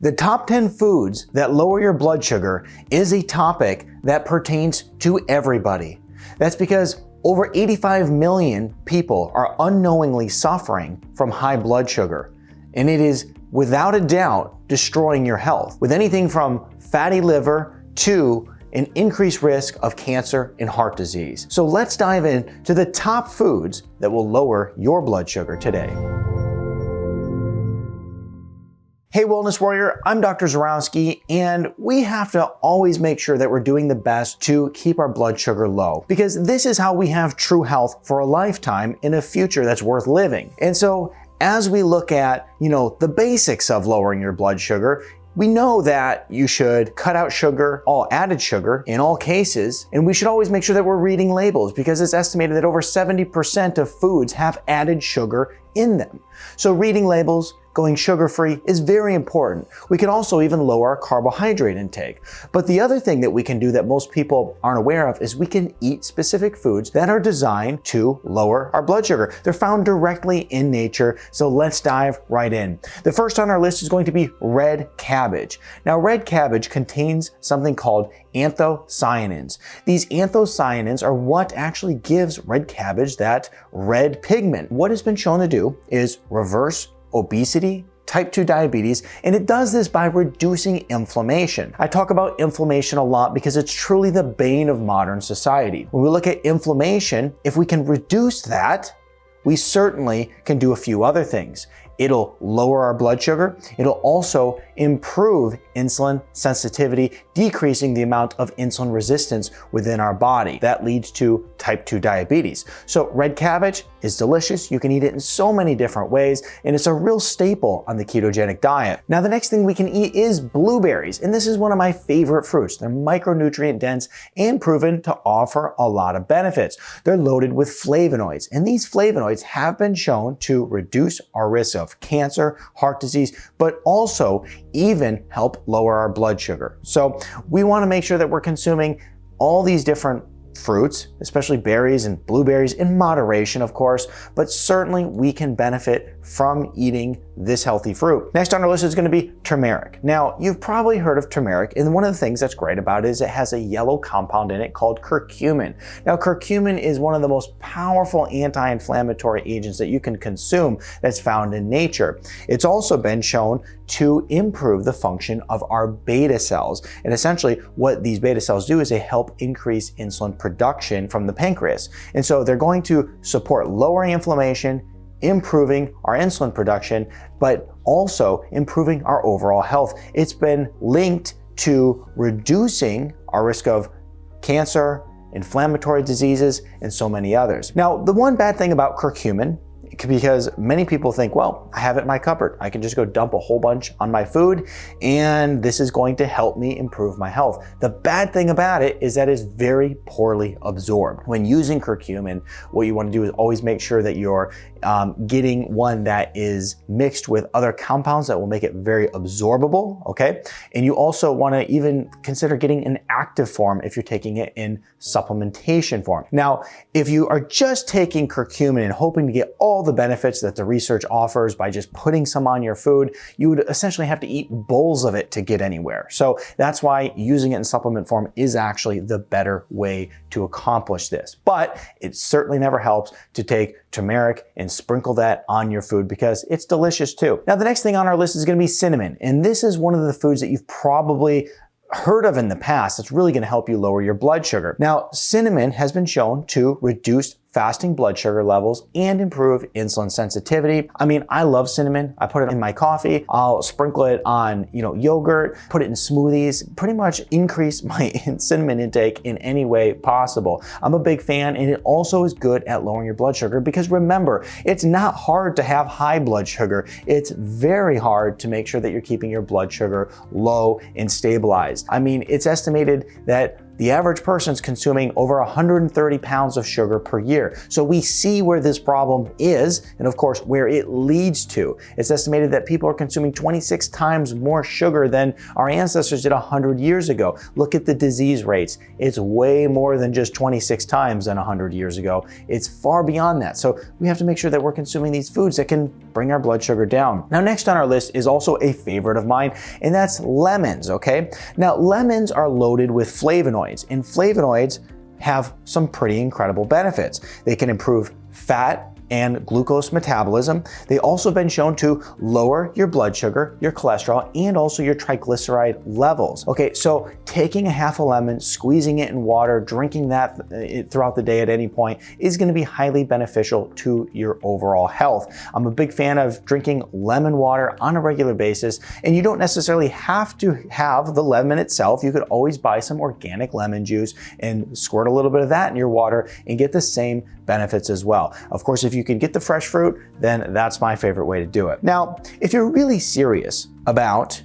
The top 10 foods that lower your blood sugar is a topic that pertains to everybody. That's because over 85 million people are unknowingly suffering from high blood sugar, and it is without a doubt destroying your health, with anything from fatty liver to an increased risk of cancer and heart disease. So let's dive into the top foods that will lower your blood sugar today. Hey Wellness Warrior, I'm Dr. Zyrowski, and we have to always make sure that we're doing the best to keep our blood sugar low, because this is how we have true health for a lifetime in a future that's worth living. And so as we look at, the basics of lowering your blood sugar, we know that you should cut out sugar, all added sugar in all cases, and we should always make sure that we're reading labels, because it's estimated that over 70% of foods have added sugar in them. So reading labels, going sugar-free is very important. We can also even lower our carbohydrate intake. But the other thing that we can do that most people aren't aware of is we can eat specific foods that are designed to lower our blood sugar. They're found directly in nature, so let's dive right in. The first on our list is going to be red cabbage. Now, red cabbage contains something called anthocyanins. These anthocyanins are what actually gives red cabbage that red pigment. What it's been shown to do is reverse obesity, type 2 diabetes, and it does this by reducing inflammation. I talk about inflammation a lot because it's truly the bane of modern society. When we look at inflammation, if we can reduce that, we certainly can do a few other things. It'll lower our blood sugar. It'll also improve insulin sensitivity, decreasing the amount of insulin resistance within our body. That leads to type 2 diabetes. So red cabbage is delicious. You can eat it in so many different ways, and it's a real staple on the ketogenic diet. Now, the next thing we can eat is blueberries, and this is one of my favorite fruits. They're micronutrient dense and proven to offer a lot of benefits. They're loaded with flavonoids, and these flavonoids have been shown to reduce our risk of cancer, heart disease, but also even help lower our blood sugar. So we want to make sure that we're consuming all these different fruits, especially berries and blueberries, in moderation, of course, but certainly we can benefit from eating this healthy fruit. Next on our list is going to be turmeric. Now, you've probably heard of turmeric, and one of the things that's great about it is it has a yellow compound in it called curcumin. Now, curcumin is one of the most powerful anti-inflammatory agents that you can consume that's found in nature. It's also been shown to improve the function of our beta cells. And essentially what these beta cells do is they help increase insulin production from the pancreas. And so they're going to support lowering inflammation, improving our insulin production, but also improving our overall health. It's been linked to reducing our risk of cancer, inflammatory diseases, and so many others. Now, the one bad thing about curcumin, because many people think, well, I have it in my cupboard. I can just go dump a whole bunch on my food, and this is going to help me improve my health. The bad thing about it is that it's very poorly absorbed. When using curcumin, what you want to do is always make sure that you're getting one that is mixed with other compounds that will make it very absorbable, okay? And you also want to even consider getting an active form if you're taking it in supplementation form. Now, if you are just taking curcumin and hoping to get all the benefits that the research offers by just putting some on your food, you would essentially have to eat bowls of it to get anywhere. So that's why using it in supplement form is actually the better way to accomplish this. But it certainly never helps to take turmeric and sprinkle that on your food, because it's delicious too. Now, the next thing on our list is going to be cinnamon. And this is one of the foods that you've probably heard of in the past that's really going to help you lower your blood sugar. Now, cinnamon has been shown to reduce fasting blood sugar levels and improve insulin sensitivity. I mean, I love cinnamon. I put it in my coffee. I'll sprinkle it on, yogurt, put it in smoothies, pretty much increase my cinnamon intake in any way possible. I'm a big fan, and it also is good at lowering your blood sugar, because remember, it's not hard to have high blood sugar. It's very hard to make sure that you're keeping your blood sugar low and stabilized. I mean, it's estimated that the average person's consuming over 130 pounds of sugar per year. So we see where this problem is, and of course, where it leads to. It's estimated that people are consuming 26 times more sugar than our ancestors did 100 years ago. Look at the disease rates. It's way more than just 26 times than 100 years ago. It's far beyond that. So we have to make sure that we're consuming these foods that can bring our blood sugar down. Now, next on our list is also a favorite of mine, and that's lemons, okay? Now, lemons are loaded with flavonoids, and flavonoids have some pretty incredible benefits. They can improve fat and glucose metabolism. They also have been shown to lower your blood sugar, your cholesterol, and also your triglyceride levels. Okay, so taking a half a lemon, squeezing it in water, drinking that throughout the day at any point is going to be highly beneficial to your overall health. I'm a big fan of drinking lemon water on a regular basis, and you don't necessarily have to have the lemon itself. You could always buy some organic lemon juice and squirt a little bit of that in your water and get the same benefits as well. Of course, if you can get the fresh fruit, then that's my favorite way to do it. Now, if you're really serious about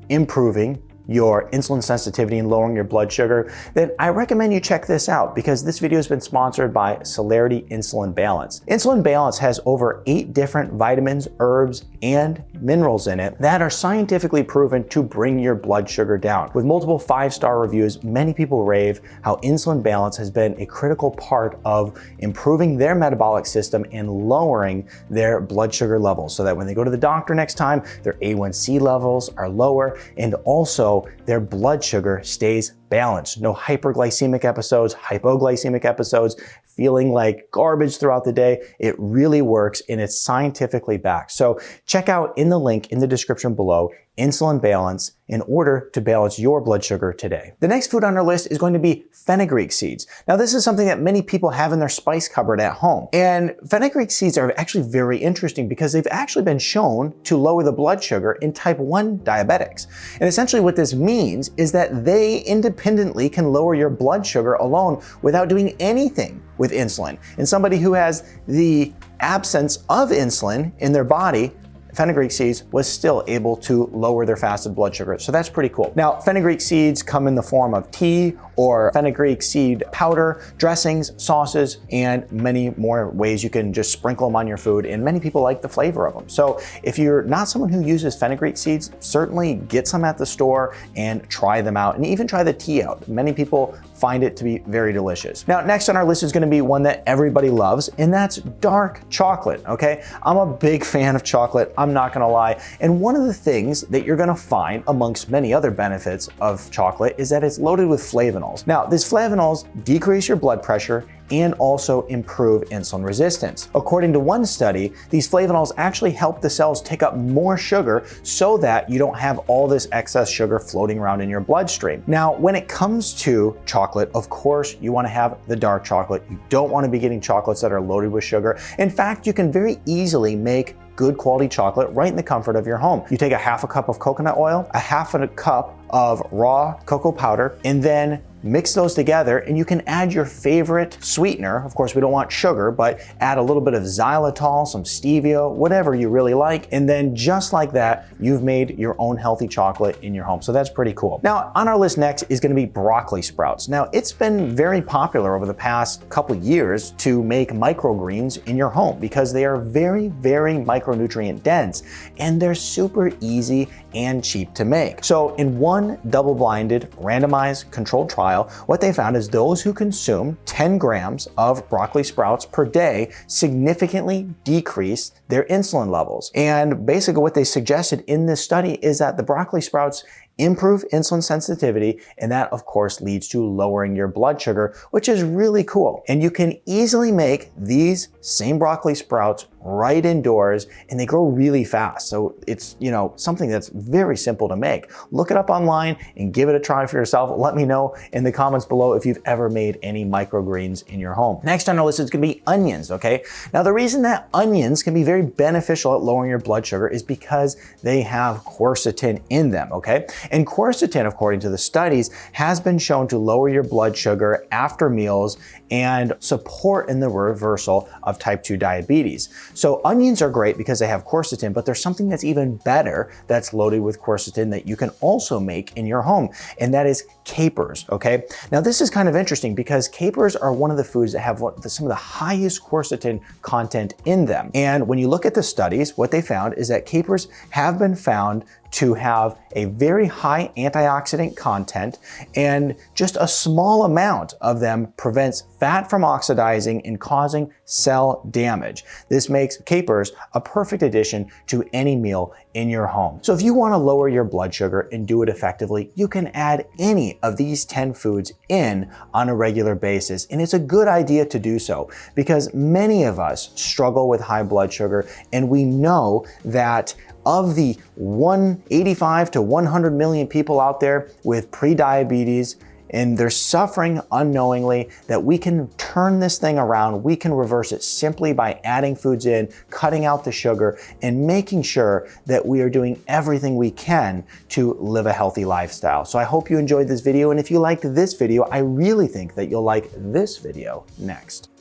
improving your insulin sensitivity and lowering your blood sugar, then I recommend you check this out, because this video has been sponsored by Celerity Insulin Balance. Insulin Balance has over 8 different vitamins, herbs, and minerals in it that are scientifically proven to bring your blood sugar down. With multiple 5-star reviews, many people rave how Insulin Balance has been a critical part of improving their metabolic system and lowering their blood sugar levels, so that when they go to the doctor next time, their A1C levels are lower, and also their blood sugar stays balanced. No hyperglycemic episodes, hypoglycemic episodes, feeling like garbage throughout the day. It really works, and it's scientifically backed. So check out in the link in the description below, Insulin Balance, in order to balance your blood sugar today. The next food on our list is going to be fenugreek seeds. Now, this is something that many people have in their spice cupboard at home. And fenugreek seeds are actually very interesting because they've actually been shown to lower the blood sugar in type 1 diabetics. And essentially what this means is that they independently can lower your blood sugar alone without doing anything with insulin. And somebody who has the absence of insulin in their body, fenugreek seeds was still able to lower their fasted blood sugar. So that's pretty cool. Now, fenugreek seeds come in the form of tea or fenugreek seed powder, dressings, sauces, and many more ways you can just sprinkle them on your food. And many people like the flavor of them. So if you're not someone who uses fenugreek seeds, certainly get some at the store and try them out, and even try the tea out. Many people find it to be very delicious. Now, next on our list is going to be one that everybody loves, and that's dark chocolate, okay? I'm a big fan of chocolate, I'm not gonna lie. And one of the things that you're gonna find amongst many other benefits of chocolate is that it's loaded with flavonols. Now, these flavonols decrease your blood pressure and also improve insulin resistance. According to one study, these flavonols actually help the cells take up more sugar so that you don't have all this excess sugar floating around in your bloodstream. Now, when it comes to chocolate, of course, you want to have the dark chocolate. You don't want to be getting chocolates that are loaded with sugar. In fact, you can very easily make good quality chocolate right in the comfort of your home. You take a half a cup of coconut oil, a half a cup of raw cocoa powder, and then mix those together, and you can add your favorite sweetener. Of course, we don't want sugar, but add a little bit of xylitol, some stevia, whatever you really like. And then just like that, you've made your own healthy chocolate in your home. So that's pretty cool. Now, on our list next is gonna be broccoli sprouts. Now, it's been very popular over the past couple years to make microgreens in your home because they are very, very micronutrient dense, and they're super easy and cheap to make. So in one double-blinded, randomized, controlled trial, what they found is those who consume 10 grams of broccoli sprouts per day significantly decreased their insulin levels. And basically what they suggested in this study is that the broccoli sprouts improve insulin sensitivity, and that of course leads to lowering your blood sugar, which is really cool. And you can easily make these same broccoli sprouts right indoors, and they grow really fast. So it's, you know, something that's very simple to make. Look it up online and give it a try for yourself. Let me know in the comments below if you've ever made any microgreens in your home. Next on our list is gonna be onions, okay? Now, the reason that onions can be very beneficial at lowering your blood sugar is because they have quercetin in them, okay? And quercetin, according to the studies, has been shown to lower your blood sugar after meals and support in the reversal of type 2 diabetes. So onions are great because they have quercetin, but there's something that's even better that's loaded with quercetin that you can also make in your home, and that is capers, okay? Now, this is kind of interesting because capers are one of the foods that have some of the highest quercetin content in them. And when you look at the studies, what they found is that capers have been found to have a very high antioxidant content, and just a small amount of them prevents fat from oxidizing and causing cell damage. This makes capers a perfect addition to any meal in your home. So if you want to lower your blood sugar and do it effectively, you can add any of these 10 foods in on a regular basis. And it's a good idea to do so because many of us struggle with high blood sugar, and we know that of the 185 to 100 million people out there with prediabetes, and they're suffering unknowingly, that we can turn this thing around. We can reverse it simply by adding foods in, cutting out the sugar, and making sure that we are doing everything we can to live a healthy lifestyle. So I hope you enjoyed this video, and if you liked this video, I really think that you'll like this video next.